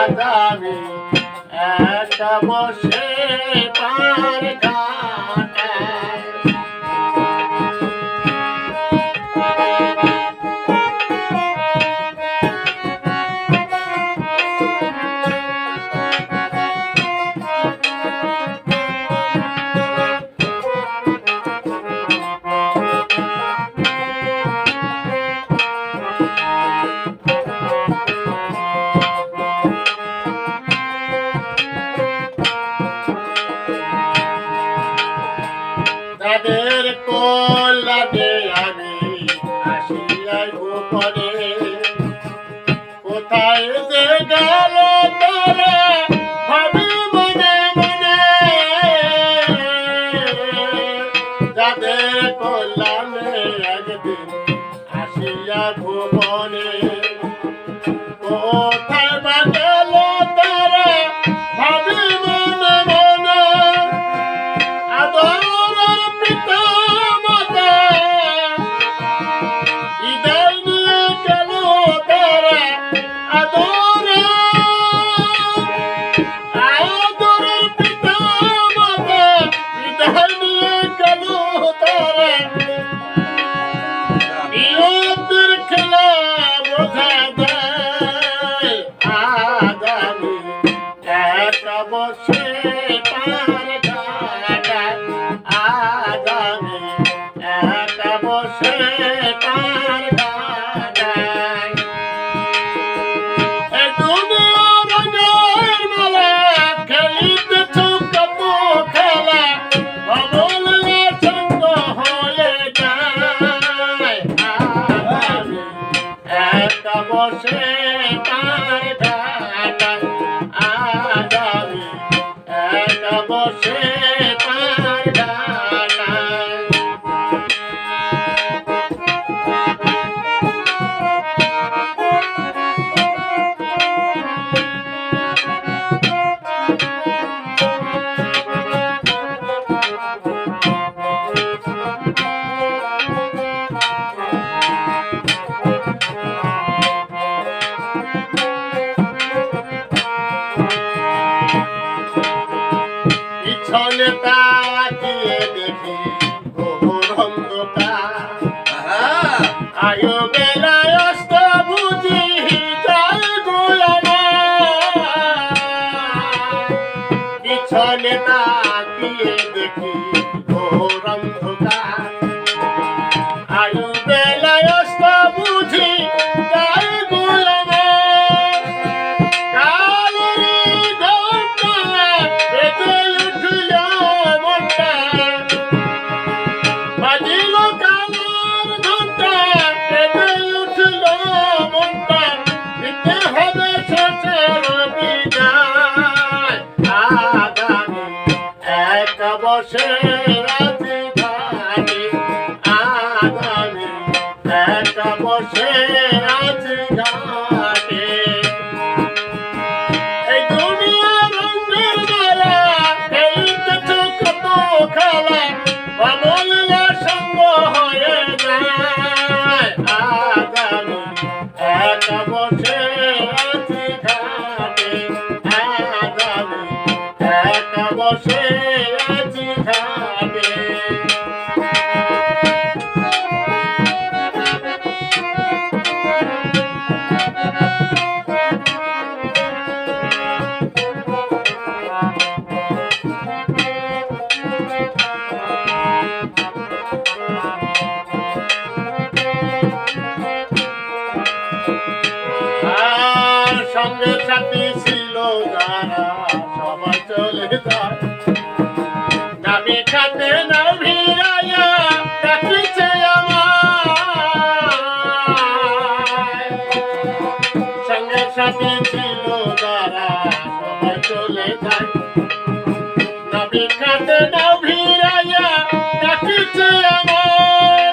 আগামী একটা বসে পার ঘাটায় তাদের কল্যাণে আমি আসিয়াই গোপনে কোথায় যে গেল তারা ভাবি মনে মনে যাদের কল্যাণে একদিন আসিয়া গোপনে কোথায় বা গেল তারা ভাবি মনে মনে আদর বসে পার ঘাটায় আগামী একটা বসে পার ঘাটায় এই দুনিয়া রঙের মেলা খেলিতেছ কত খেলা অবলা সঙ্গ হয়ে যায় আগামী একটা বসে পার ঘাটায় আগামী একটা বসে পার ঘাটায় পিছনে তাকিয়ে দেখি ঘোর অন্ধকার আয়ো বেলায় অস্ত বুঝি যায় গোলামা পিছনে তাকিয়ে দেখি ঘোর অন্ধকার আয়ো বেলায় অস্ত বুঝি যায় গোলামা বসে রাতে ঘাটে আগামী একটা বসে রাতে ঘাটে এই দুনিয়া রঙের মেলা খেলিতেছ কত খেলা অবলা সঙ্গ হয়ে যায় আগামী একটা বসে রাতে ঘাটে আগামী একটা বসে ঘাটে সঙ্গে সাথী ছিল যারা সবাই চলে যায় নামি খাতে না ভিড়াইয়া ডাকিছে আমায় সঙ্গের সাথে ছিল যারা সবাই চলে যায় নবী খাতে নাও ভিড়াইয়া ডাকিছে আমার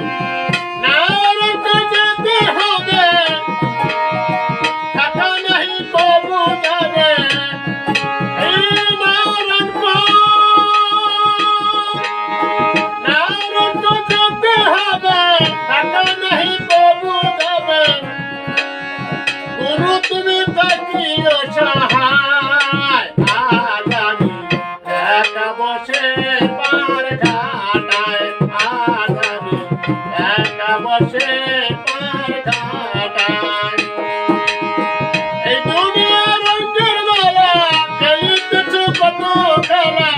নারক যেতে হবে থাকা নাই কবু যাবে এই নারক যেতে হবে থাকা নাই কবু যাবে গুরু তুমি থাকিও সহায় আজ আমি একা বসে পার ঘাটায় আজ আমি একা বসে পার ঘাটায় এই দুনিয়ার রঙের মেলা খেলিতেছ কত খেলা